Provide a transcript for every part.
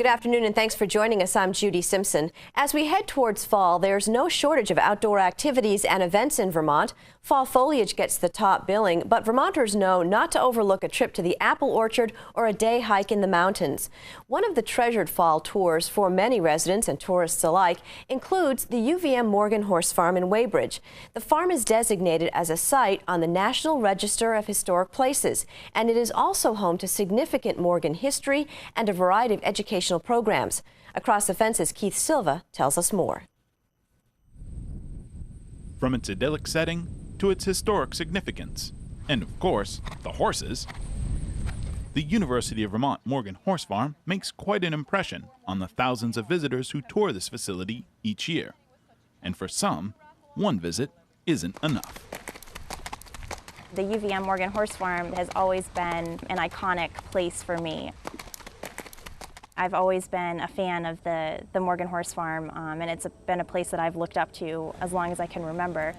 Good afternoon and thanks for joining us. I'm Judy Simpson. As we head towards fall, there's no shortage of outdoor activities and events in Vermont. Fall foliage gets the top billing, but Vermonters know not to overlook a trip to the apple orchard or a day hike in the mountains. One of the treasured fall tours for many residents and tourists alike includes the UVM Morgan Horse Farm in Weybridge. The farm is designated as a site on the National Register of Historic Places, and it is also home to significant Morgan history and a variety of educational programs. Across the Fence's Keith Silva tells us more. From its idyllic setting to its historic significance, and of course, the horses, the University of Vermont Morgan Horse Farm makes quite an impression on the thousands of visitors who tour this facility each year. And for some, one visit isn't enough. The UVM Morgan Horse Farm has always been an iconic place for me. I've always been a fan of the Morgan Horse Farm, and it's been a place that I've looked up to as long as I can remember.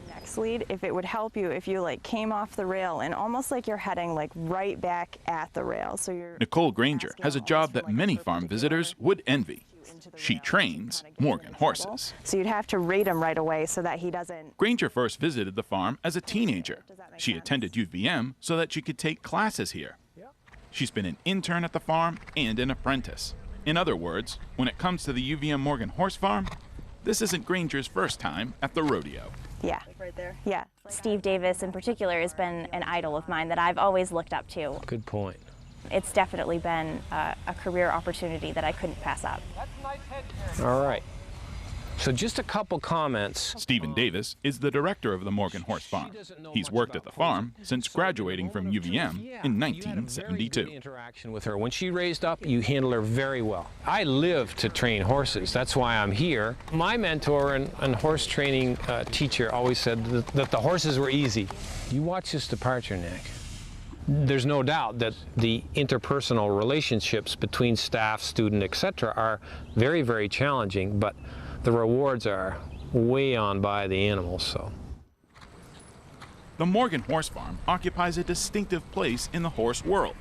Next lead, if it would help you if you came off the rail and almost like you're heading right back at the rail. So you're Nicole Granger has a job that many farm visitors would envy. She trains Morgan horses. So you'd have to rate him right away so that he doesn't. Granger first visited the farm as a teenager. She attended UVM so that she could take classes here. She's been an intern at the farm and an apprentice. In other words, when it comes to the UVM Morgan Horse Farm, this isn't Granger's first time at the rodeo. Yeah. Right there? Yeah. Steve Davis in particular has been an idol of mine that I've always looked up to. Good point. It's definitely been a career opportunity that I couldn't pass up. All right. So just a couple comments. Stephen Davis is the director of the Morgan Horse Farm. He's worked at the farm since graduating from UVM in 1972. Interaction with her. When she raised up, you handle her very well. I live to train horses. That's why I'm here. My mentor and horse training teacher always said that the horses were easy. You watch this departure, Nick. There's no doubt that the interpersonal relationships between staff, student, etc. are very, very challenging, but the rewards are way on by the animals. So, the Morgan Horse Farm occupies a distinctive place in the horse world.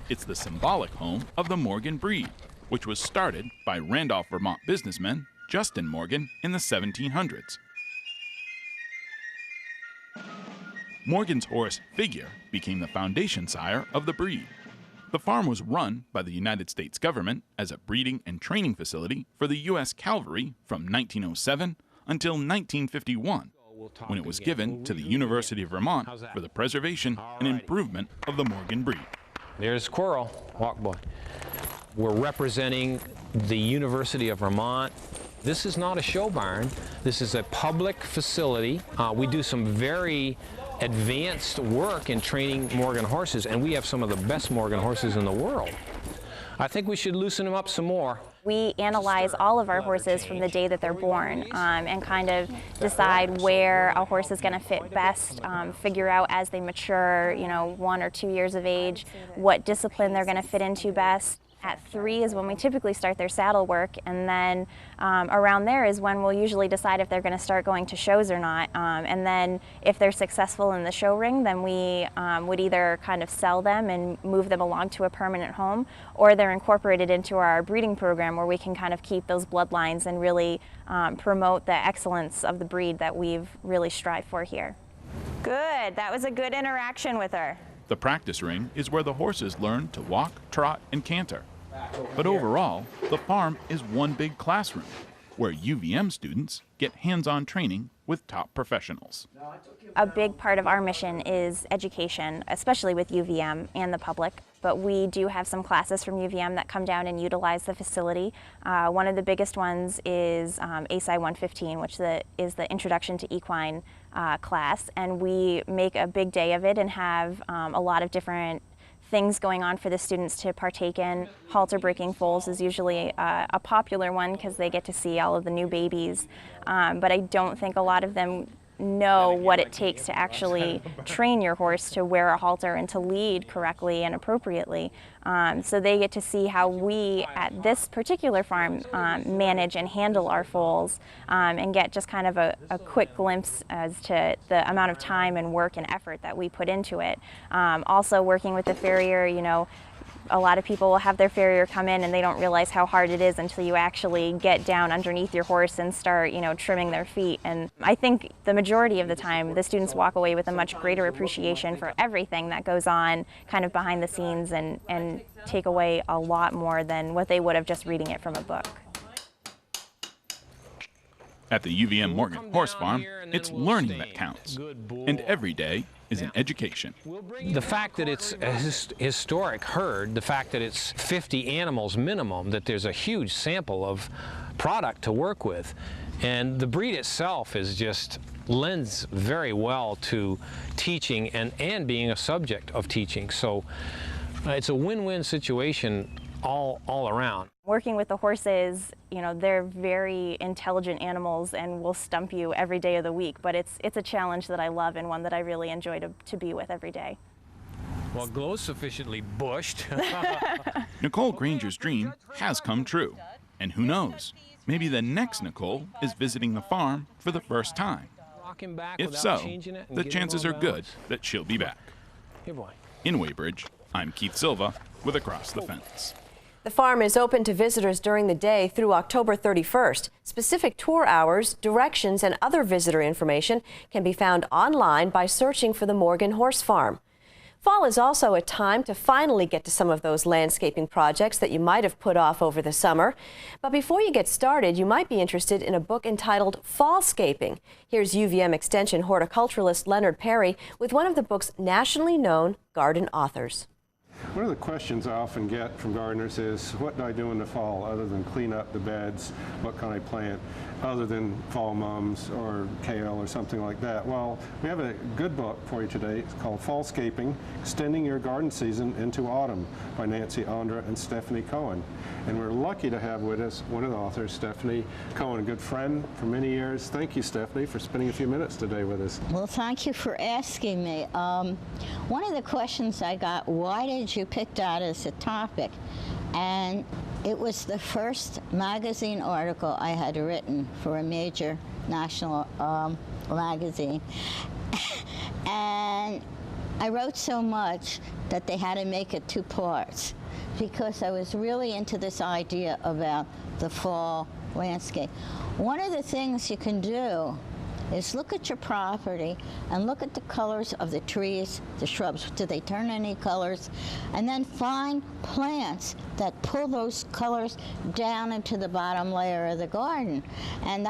It's the symbolic home of the Morgan breed, which was started by Randolph, Vermont businessman Justin Morgan in the 1700s. Morgan's horse Figure became the foundation sire of the breed. The farm was run by the United States government as a breeding and training facility for the U.S. Cavalry from 1907 until 1951, when it was given to the University of Vermont for the preservation and improvement of the Morgan breed. There's Squirrel. Walk, boy. We're representing the University of Vermont. This is not a show barn. This is a public facility. We do some very advanced work in training Morgan horses, and we have some of the best Morgan horses in the world. I think we should loosen them up some more. We analyze all of our horses from the day that they're born and kind of decide where a horse is going to fit best, figure out as they mature, 1 or 2 years of age, what discipline they're going to fit into best. At 3 is when we typically start their saddle work, and then around there is when we'll usually decide if they're going to start going to shows or not. And then if they're successful in the show ring, then we would either kind of sell them and move them along to a permanent home, or they're incorporated into our breeding program where we can kind of keep those bloodlines and really promote the excellence of the breed that we've really strived for here. Good. That was a good interaction with her. The practice ring is where the horses learn to walk, trot, and canter. But overall, the farm is one big classroom where UVM students get hands-on training with top professionals. A big part of our mission is education, especially with UVM and the public. But we do have some classes from UVM that come down and utilize the facility. One of the biggest ones is ASI 115, which is the Introduction to Equine class. And we make a big day of it and have a lot of different things going on for the students to partake in. Halter breaking foals is usually a popular one because they get to see all of the new babies. But I don't think a lot of them know what it takes to actually train your horse to wear a halter and to lead correctly and appropriately. So they get to see how we at this particular farm manage and handle our foals and get just kind of a quick glimpse as to the amount of time and work and effort that we put into it. Also working with the farrier, A lot of people will have their farrier come in and they don't realize how hard it is until you actually get down underneath your horse and start, trimming their feet. And I think the majority of the time the students walk away with a much greater appreciation for everything that goes on kind of behind the scenes and take away a lot more than what they would have just reading it from a book. At the UVM Morgan Horse Farm, it's learning that counts, and every day is an education. The fact that it's a historic herd, the fact that it's 50 animals minimum, that there's a huge sample of product to work with, and the breed itself is just lends very well to teaching and being a subject of teaching. So it's a win-win situation all around. Working with the horses, they're very intelligent animals and will stump you every day of the week, but it's a challenge that I love and one that I really enjoy to be with every day. Well, Glow's sufficiently bushed. Nicole Granger's dream has come true, and who knows, maybe the next Nicole is visiting the farm for the first time. If so, the chances are good that she'll be back. Here, boy. In Weybridge, I'm Keith Silva with Across the Fence. The farm is open to visitors during the day through October 31st. Specific tour hours, directions, and other visitor information can be found online by searching for the Morgan Horse Farm. Fall is also a time to finally get to some of those landscaping projects that you might have put off over the summer. But before you get started, you might be interested in a book entitled Fall-scaping. Here's UVM Extension horticulturalist Leonard Perry with one of the book's nationally known garden authors. One of the questions I often get from gardeners is, what do I do in the fall other than clean up the beds? What can I plant other than fall mums or kale or something like that? Well, we have a good book for you today. It's called Fall-scaping, Extending Your Garden Season into Autumn by Nancy Andra and Stephanie Cohen. And we're lucky to have with us one of the authors, Stephanie Cohen, a good friend for many years. Thank you, Stephanie, for spending a few minutes today with us. Well, thank you for asking me. One of the questions I got, why did you pick that as a topic? And it was the first magazine article I had written for a major national magazine. And I wrote so much that they had to make it 2 parts because I was really into this idea about the fall landscape. One of the things you can do is look at your property and look at the colors of the trees, the shrubs. Do they turn any colors? And then find plants that pull those colors down into the bottom layer of the garden. And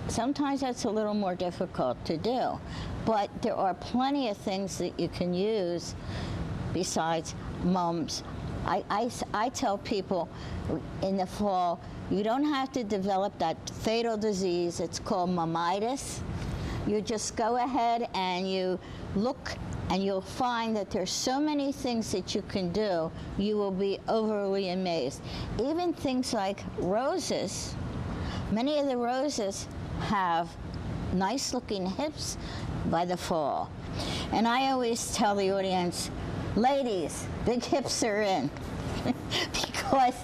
sometimes that's a little more difficult to do. But there are plenty of things that you can use besides mums. I tell people in the fall, you don't have to develop that fatal disease. It's called mummitis. You just go ahead and you look and you'll find that there's so many things that you can do, you will be overly amazed. Even things like roses. Many of the roses have nice looking hips by the fall. And I always tell the audience, ladies, big hips are in. Because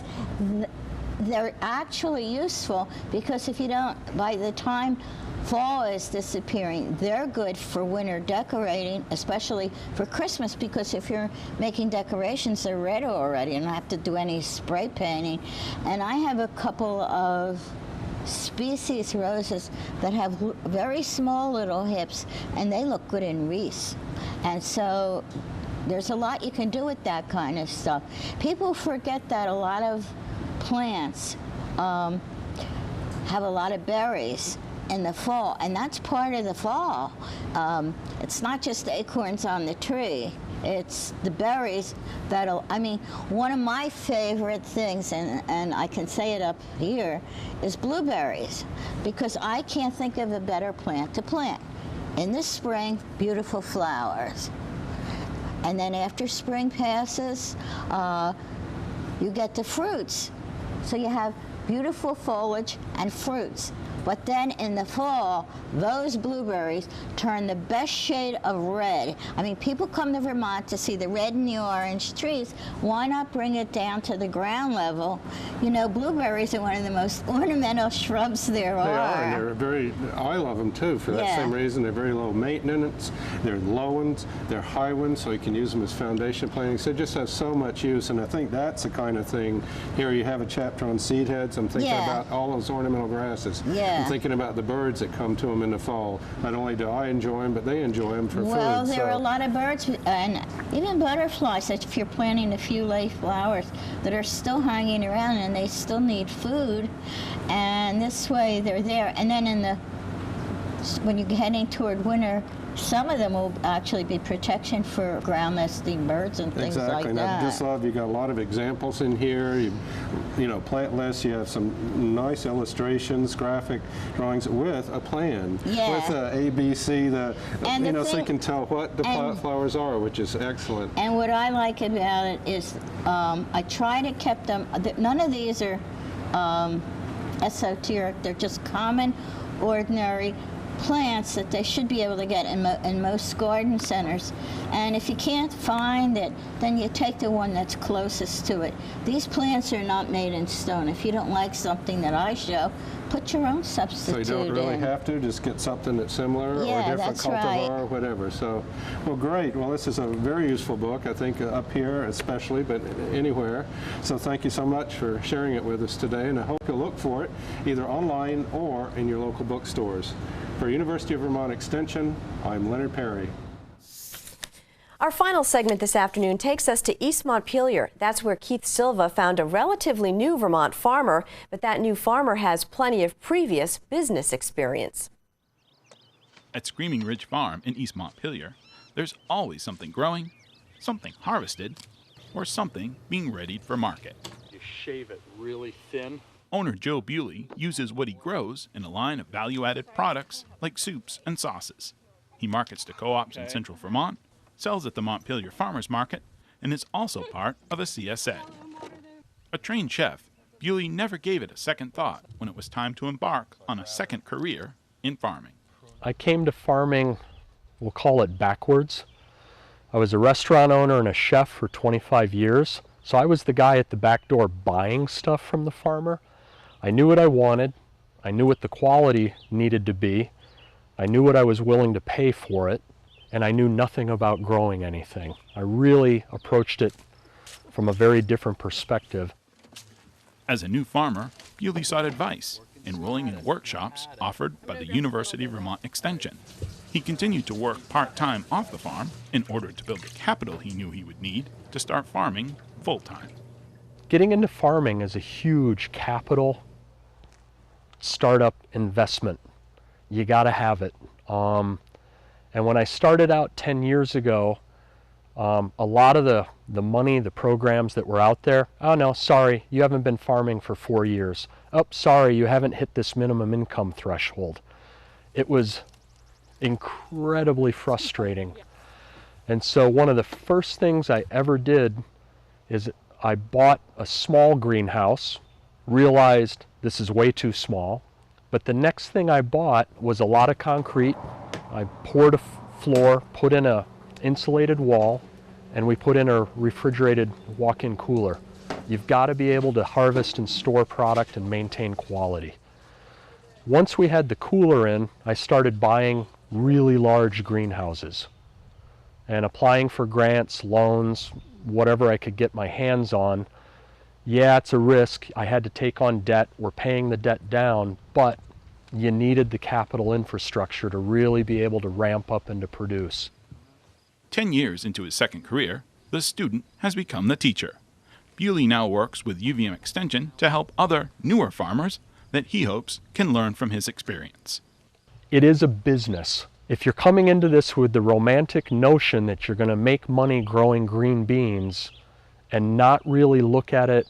they're actually useful, because if you don't, by the time fall is disappearing, they're good for winter decorating, especially for Christmas, because if you're making decorations, they're red already and don't have to do any spray painting. And I have a couple of species roses that have very small little hips, and they look good in wreaths. And so there's a lot you can do with that kind of stuff. People forget that a lot of plants have a lot of berries in the fall, and that's part of the fall. It's not just the acorns on the tree, it's the berries one of my favorite things, and I can say it up here, is blueberries, because I can't think of a better plant to plant. In the spring, beautiful flowers. And then after spring passes, you get the fruits. So you have beautiful foliage and fruits. But then in the fall, those blueberries turn the best shade of red. I mean, people come to Vermont to see the red and the orange trees. Why not bring it down to the ground level? You know, blueberries are one of the most ornamental shrubs there are. They are, and they're very, I love them too for that same reason. They're very low maintenance, they're low ones, they're high ones, so you can use them as foundation planting. So it just has so much use, and I think that's the kind of thing. Here you have a chapter on seed heads. I'm thinking about all those ornamental grasses. I'm thinking about the birds that come to them in the fall. Not only do I enjoy them, but they enjoy them for food. Well, there are a lot of birds, and even butterflies, if you're planting a few late flowers, that are still hanging around and they still need food. And this way they're there. And then when you're heading toward winter, some of them will actually be protection for ground nesting birds and things like that. Exactly, and I just love, you got a lot of examples in here. You know, plant lists, you have some nice illustrations, graphic drawings with a plan. With A, B, C, so you can tell what the flowers are, which is excellent. And what I like about it is I try to keep them, none of these are esoteric, they're just common, ordinary plants that they should be able to get in most garden centers. And if you can't find it, then you take the one that's closest to it. These plants are not made in stone. If you don't like something that I show, put your own substitute in. So you don't really have to, just get something that's similar or different cultivar or whatever. So, well, great. Well, this is a very useful book, I think, up here especially, but anywhere. So thank you so much for sharing it with us today, and I hope you'll look for it either online or in your local bookstores. For University of Vermont Extension, I'm Leonard Perry. Our final segment this afternoon takes us to East Montpelier. That's where Keith Silva found a relatively new Vermont farmer, but that new farmer has plenty of previous business experience. At Screaming Ridge Farm in East Montpelier, there's always something growing, something harvested, or something being readied for market. You shave it really thin. Owner Joe Bewley uses what he grows in a line of value-added products like soups and sauces. He markets to co-ops in central Vermont, sells at the Montpelier Farmers Market, and is also part of a CSA. A trained chef, Bewley never gave it a second thought when it was time to embark on a second career in farming. I came to farming, we'll call it backwards. I was a restaurant owner and a chef for 25 years, so I was the guy at the back door buying stuff from the farmer. I knew what I wanted, I knew what the quality needed to be, I knew what I was willing to pay for it, and I knew nothing about growing anything. I really approached it from a very different perspective. As a new farmer, Bewley sought advice, enrolling in workshops offered by the University of Vermont Extension. He continued to work part-time off the farm in order to build the capital he knew he would need to start farming full-time. Getting into farming is a huge capital startup investment. You got to have it. And when I started out 10 years ago, a lot of the money, the programs that were out there, oh no, sorry, you haven't been farming for 4 years. Oh, sorry, you haven't hit this minimum income threshold. It was incredibly frustrating. And so one of the first things I ever did is I bought a small greenhouse, realized this is way too small, but the next thing I bought was a lot of concrete. I poured a floor, put in a insulated wall, and we put in a refrigerated walk-in cooler. You've got to be able to harvest and store product and maintain quality. Once we had the cooler in, I started buying really large greenhouses and applying for grants, loans, whatever I could get my hands on. Yeah, it's a risk. I had to take on debt. We're paying the debt down, but you needed the capital infrastructure to really be able to ramp up and to produce. 10 years into his second career, the student has become the teacher. Bewley now works with UVM Extension to help other, newer farmers that he hopes can learn from his experience. It is a business. If you're coming into this with the romantic notion that you're going to make money growing green beans and not really look at it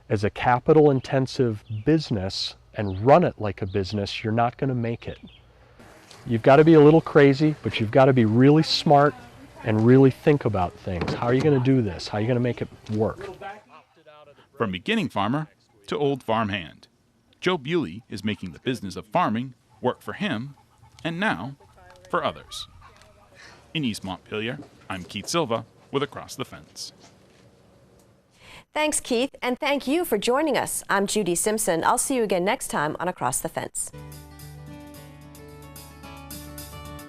as a capital-intensive business and run it like a business, you're not going to make it. You've got to be a little crazy, but you've got to be really smart and really think about things. How are you going to do this? How are you going to make it work? From beginning farmer to old farmhand, Joe Bewley is making the business of farming work for him and now for others. In East Montpelier, I'm Keith Silva with Across the Fence. Thanks, Keith, and thank you for joining us. I'm Judy Simpson. I'll see you again next time on Across the Fence.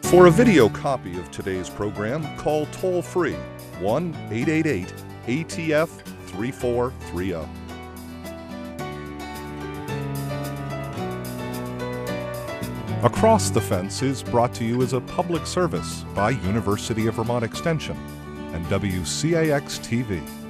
For a video copy of today's program, call toll-free 1-888-ATF-3430. Across the Fence is brought to you as a public service by University of Vermont Extension and WCAX-TV.